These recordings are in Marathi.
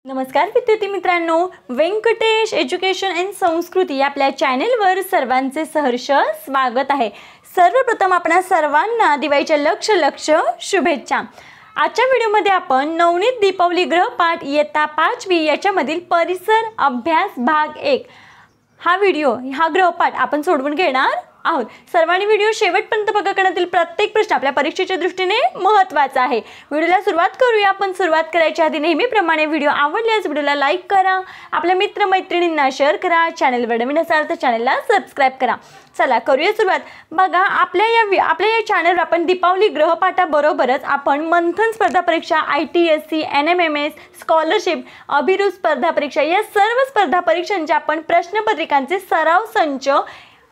नमस्कार विद्यार्थी मित्रांनो, व्यंकटेश एज्युकेशन अँड संस्कृती या आपल्या चॅनलवर सर्वांचे सहर्ष स्वागत आहे। सर्वप्रथम आपणा सर्वांना दिवाळीच्या लक्ष शुभेच्छा। आजच्या व्हिडिओमध्ये आपण नवनीत दीपावली गृहपाठ इयत्ता 5वी याच्यामधील परिसर अभ्यास भाग 1 हा गृहपाठ आपण सोडवून घेणार आहोत। सर्वांनी व्हिडिओ शेवटपर्यंत बघा, कारण प्रत्येक प्रश्न आपल्या परीक्षेच्या दृष्टीने महत्त्वाचा आहे। व्हिडिओला सुरुवात करूया। आपण सुरुवात करायच्या आधी नेहमीप्रमाणे व्हिडिओ आवडल्यास व्हिडिओला लाईक करा, आपल्या मित्रमैत्रिणींना शेअर करा, चॅनलवर नवीन असाल तर चॅनलला सबस्क्राइब करा। चला करूया सुरुवात। बघा, आपल्या या चॅनलवर आपण दीपावली गृहपाठाबरोबरच आपण मंथन स्पर्धा परीक्षा, ITSC, NMMS, स्कॉलरशिप, अभिरुच स्पर्धा परीक्षा या सर्व स्पर्धा परीक्षांचे आपण प्रश्नपत्रिकांचे सराव संच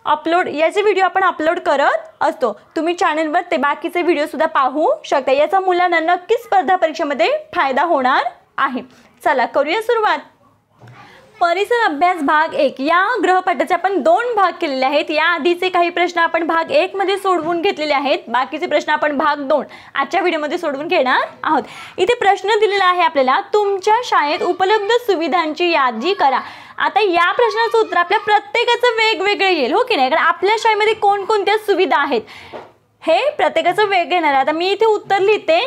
अपलोड याचे व्हिडिओ आपण अपलोड करत असतो। तुम्ही चॅनलवर ते बाकीचे व्हिडिओ सुद्धा पाहू शकता। याचा मुलांना नक्कीच स्पर्धा परीक्षेमध्ये फायदा होणार आहे। चला करूया सुरुवात। परिसर अभ्यास भाग 1 या गृहपाठाचे आपण 2 भाग केलेले आहेत। या आधीचे काही प्रश्न आपण भाग 1 मध्ये सोडवून घेतलेले आहेत, बाकीचे प्रश्न आपण भाग 2 आजच्या व्हिडिओमध्ये सोडवून घेणार आहोत। इथे प्रश्न दिलेला आहे आपल्याला, तुमच्या शाळेत उपलब्ध सुविधांची यादी करा। आता या प्रश्नाचं उत्तर आपल्या प्रत्येकाचं वेगवेगळे येईल, हो की नाही? कारण आपल्या शाळेमध्ये कोणकोणत्या सुविधा आहेत हे प्रत्येकाचं वेगळं येणार। आता मी इथे उत्तर लिहिते।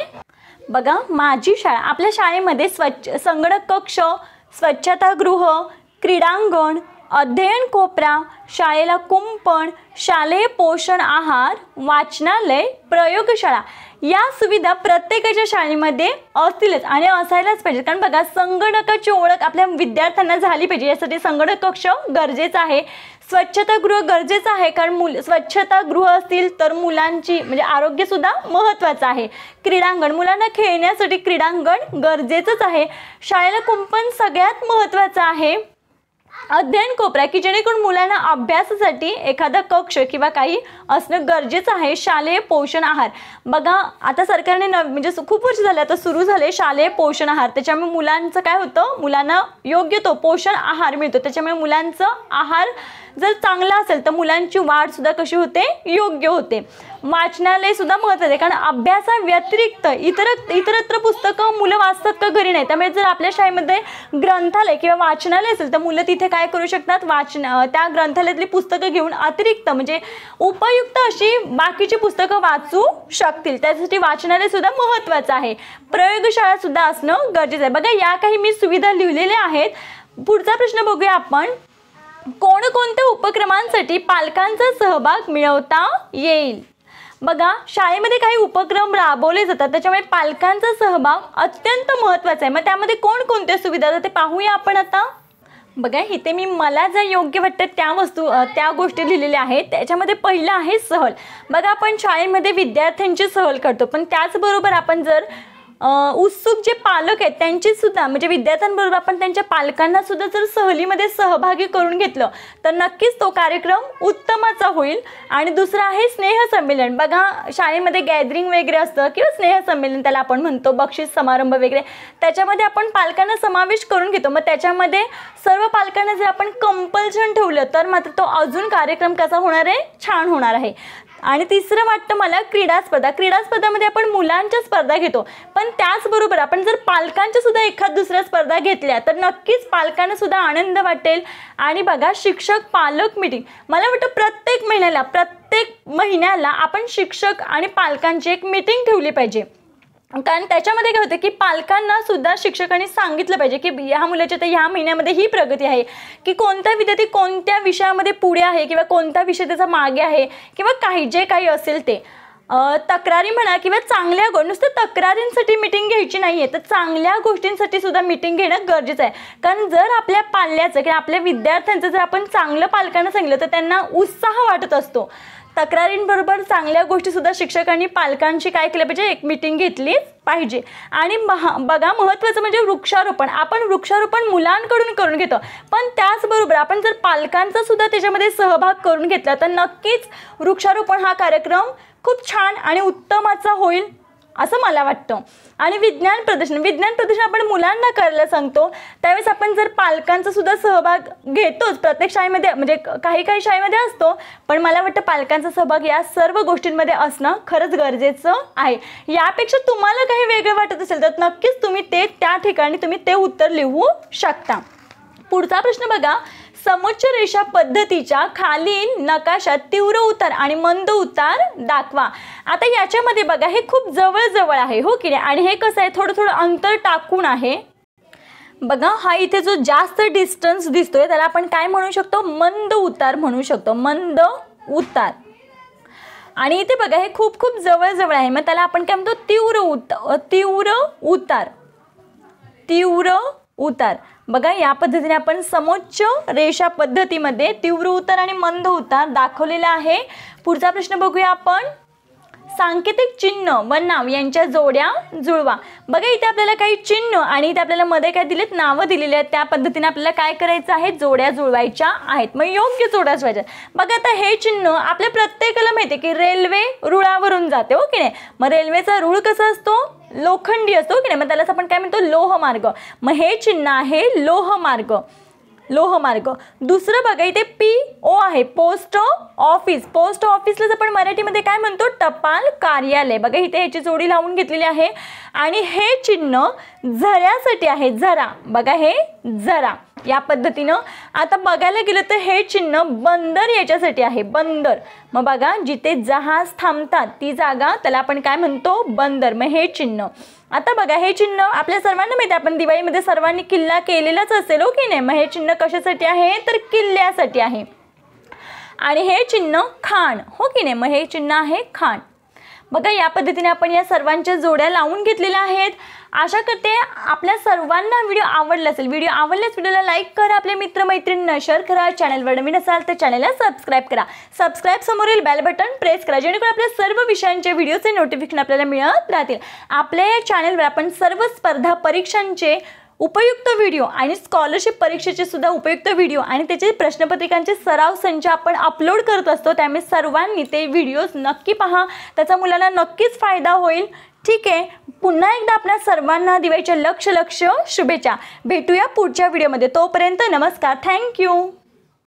बघा, माझी शाळा, आपल्या शाळेमध्ये संगणक कक्ष, स्वच्छतागृह, क्रीडांगण, अध्ययन कोपरा, शाळेला कुंपण, शालेय पोषण आहार, वाचनालय, प्रयोगशाळा या सुविधा प्रत्येकाच्या शाळेमध्ये असतीलच आणि असायलाच पाहिजे। कारण बघा, संगणकाची ओळख आपल्या विद्यार्थ्यांना झाली पाहिजे, यासाठी संगणक कक्ष गरजेचा आहे, स्वच्छतागृह गरजेचं आहे, कारण स्वच्छतागृह असतील तर मुलांची म्हणजे आरोग्य सुद्धा महत्त्वाचं आहे। क्रीडांगण, मुलांना खेळण्यासाठी क्रीडांगण गरजेचंच आहे। शाळेला कुंपण सगळ्यात महत्त्वाचं आहे। अध्ययन कोपरा, की जेणेकरून मुलांना अभ्यासासाठी एखादा कक्ष किंवा काही असणं गरजेचं आहे। शालेय पोषण आहार, बघा आता सरकारने म्हणजे खूप वर्ष झाले आता सुरू झाले शालेय पोषण आहार, त्याच्यामुळे मुलांचं काय होतं, मुलांना योग्य तो पोषण आहार मिळतो। त्याच्यामुळे मुलांचं आहार जर चांगला असेल तर मुलांची वाढ सुद्धा कशी होते, योग्य होते। वाचनालय सुद्धा महत्त्वाचं आहे, कारण अभ्यासाव्यतिरिक्त इतरत्र पुस्तकं मुलं वाचतात का, घरी नाही। त्यामुळे जर आपल्या शाळेमध्ये ग्रंथालय किंवा वाचनालय असेल तर मुलं तिथे काय करू शकतात, त्या ग्रंथालयातली पुस्तकं घेऊन अतिरिक्त म्हणजे उपयुक्त अशी बाकीची पुस्तकं वाचू शकतील। त्यासाठी वाचनालय सुद्धा महत्त्वाचं आहे। प्रयोगशाळा सुद्धा असणं गरजेचं आहे। बघा, या काही मी सुविधा लिहिलेल्या आहेत। पुढचा प्रश्न बघूया आपण, कोणकोणत्या उपक्रमांसाठी पालकांचा सहभाग मिळवता येईल? बघा, शाळेमध्ये काही उपक्रम राबवले जातात, त्याच्यामुळे पालकांचा सहभाग अत्यंत महत्त्वाचा आहे। मग त्यामध्ये कोणकोणत्या सुविधा ते पाहूया आपण आता। बघा, इथे मी मला ज्या योग्य वाटतात त्या गोष्टी लिहिलेल्या आहेत। त्याच्यामध्ये पहिलं आहे सहल। बघा, आपण शाळेमध्ये विद्यार्थ्यांची सहल करतो, पण त्याचबरोबर आपण जर उत्सुक जे पालक आहेत त्यांची सुद्धा म्हणजे विद्यार्थ्यांबरोबर आपण त्यांच्या पालकांना सुद्धा जर सहलीमध्ये सहभागी करून घेतलं तर नक्कीच तो कार्यक्रम उत्तमाचा होईल। आणि दुसरं आहे स्नेहसंमेलन। बघा, शाळेमध्ये गॅदरिंग वगैरे असतं किंवा स्नेहसंमेलन त्याला आपण म्हणतो, बक्षीस समारंभ वगैरे, त्याच्यामध्ये आपण पालकांना समावेश करून घेतो। मग त्याच्यामध्ये सर्व पालकांना जर आपण कंपल्शन ठेवलं तर मात्र तो अजून कार्यक्रम कसा होणार आहे, छान होणार आहे। आणि तिसरं वाटतं मला क्रीडा स्पर्धामध्ये आपण मुलांच्या स्पर्धा घेतो, पण त्याचबरोबर आपण जर पालकांच्या सुद्धा एखाद दुसऱ्या स्पर्धा घेतल्या तर नक्कीच पालकांना सुद्धा आनंद वाटेल। आणि बघा, शिक्षक पालक मीटिंग, मला वाटतं प्रत्येक महिन्याला आपण शिक्षक आणि पालकांची एक मीटिंग ठेवली पाहिजे। कारण त्याच्यामध्ये काय होतं की पालकांना सुद्धा शिक्षकांनी सांगितलं पाहिजे की ह्या मुलाच्या तर ह्या महिन्यामध्ये ही प्रगती आहे, की कोणता विद्यार्थी कोणत्या विषयामध्ये पुढे आहे किंवा कोणता विषय त्याचा मागे आहे किंवा जे काही असेल ते तक्रारी म्हणा किंवा चांगल्या नुसतं तक्रारींसाठी मीटिंग घ्यायची नाही आहे, तर चांगल्या गोष्टींसाठी सुद्धा मीटिंग घेणं गरजेचं आहे। कारण जर आपल्या पाल्याचं किंवा आपल्या विद्यार्थ्यांचं जर आपण चांगलं पालकांना सांगितलं तर त्यांना उत्साह वाटत असतो। तक्रारींबरोबर चांगल्या गोष्टी सुद्धा शिक्षकांनी पालकांची काय केलं पाहिजे, एक मीटिंग घेतलीच पाहिजे। आणि बघा, महत्त्वाचं म्हणजे वृक्षारोपण। आपण वृक्षारोपण मुलांकडून करून घेतो, पण त्याचबरोबर आपण जर पालकांचा सुद्धा त्याच्यामध्ये सहभाग करून घेतला तर नक्कीच वृक्षारोपण हा कार्यक्रम खूप छान आणि उत्तमाचा होईल। असं मला वाटतं. आणि विज्ञान प्रदर्शन आपण मुलांना करायला सांगतो. त्यावेळेस आपण जर पालकांचा सुद्धा सहभाग घेतोच. प्रत्येक शाळेमध्ये म्हणजे काही शाळेमध्ये असतो, पण मला वाटतं पालकांचा सहभाग या सर्व गोष्टींमध्ये असणं खरंच गरजेचं आहे. यापेक्षा तुम्हाला काही वेगळं वाटत असेल तर नक्कीच तुम्ही त्या ठिकाणी तुम्ही ते उत्तर लिहू शकता. पुढचा प्रश्न बघा, समोच्च रेषा पद्धतीच्या खालील नकाशात तीव्र उतार आणि मंद उतार दाखवा. आता याच्यामध्ये बघा हे खूप जवळ आहे, हो की नाही, आणि हे कसं आहे थोडं अंतर टाकून आहे. बघा हा इथे जो जास्त डिस्टन्स दिसतोय त्याला आपण काय म्हणू शकतो, मंद उतार म्हणू शकतो, मंद उतार. आणि इथे बघा हे खूप जवळ आहे, मग त्याला आपण काय म्हणतो, तीव्र उतार. बघा या पद्धतीने आपण समोच्च रेषा पद्धतीमध्ये तीव्र उतार आणि मंद उतार दाखवलेला आहे. पुढचा प्रश्न बघूया आपण, सांकेतिक चिन्ह व नाव यांच्या जोड्या जुळवा. बघा इथे आपल्याला काही चिन्ह आणि इथे आपल्याला मध्ये काय दिलेत, नावं दिलेली आहेत. त्या पद्धतीने आपल्याला काय करायचं आहे, जोड्या जुळवायच्या आहेत. मग योग्य जोड्या जुळवायच्या. बघा आता हे चिन्ह आपल्या प्रत्येकाला माहिती आहे की रेल्वे रुळावरून जाते, हो की नाही. मग रेल्वेचा रुळ कसा असतो, लोखंडी असतो, हो की नाही. मग त्यालाच आपण काय म्हणतो, लोहमार्ग. मग हे चिन्ह आहे लोहमार्ग. दुसरं बघा इथे PO आहे, पोस्ट ऑफिसला आपण मराठीमध्ये काय म्हणतो, टपाल कार्यालय. बघा इथे याची जोडी लावून घेतलेली आहे. आणि हे चिन्ह झऱ्यासाठी आहे, झरा. बघा हे झरा या पद्धतीनं. आता बघायला गेलं तर हे चिन्ह बंदर याच्यासाठी आहे, बंदर. मग बघा जिथे जहाज थांबतात ती जागा त्याला आपण काय म्हणतो, बंदर. मग हे चिन्ह. आता बघा हे चिन्ह आपल्या सर्वांना माहिती आहे, आपण दिवाळीमध्ये सर्वांनी किल्ला केलेलाच असेल, हो की नाही. मग हे चिन्ह कशासाठी आहे, तर किल्ल्यासाठी आहे. आणि हे चिन्ह खाण, हो की नाही. मग हे चिन्ह आहे खाण. बघा या पद्धतीने आपण या सर्वांच्या जोड्या लावून घेतलेल्या आहेत. आशा करते आपल्या सर्वांना व्हिडिओ आवडला असेल. व्हिडिओ आवडल्यास व्हिडिओला लाईक करा, आपल्या मित्रमैत्रिणींना शेअर करा. चॅनलवर नवीन असाल तर चॅनलला सबस्क्राईब करा. सबस्क्राईब समोरील बेल बटन प्रेस करा, जेणेकरून आपल्या सर्व विषयांचे व्हिडिओचे नोटिफिकेशन आपल्याला मिळत राहतील. आपल्या या चॅनलवर आपण सर्व स्पर्धा परीक्षांचे उपयुक्त व्हिडिओ आणि स्कॉलरशिप परीक्षेचे सुद्धा उपयुक्त व्हिडिओ आणि त्याचे प्रश्नपत्रिकांचे सराव संच आपण अपलोड करत असतो. त्यामुळे सर्वांनी ते व्हिडिओज नक्की पहा, त्याचा मुलांना नक्कीच फायदा होईल. ठीक आहे, पुन्हा एकदा आपल्या सर्वांना दिवाळीच्या लक्ष शुभेच्छा. भेटूया पुढच्या व्हिडिओमध्ये. तोपर्यंत नमस्कार, थँक्यू.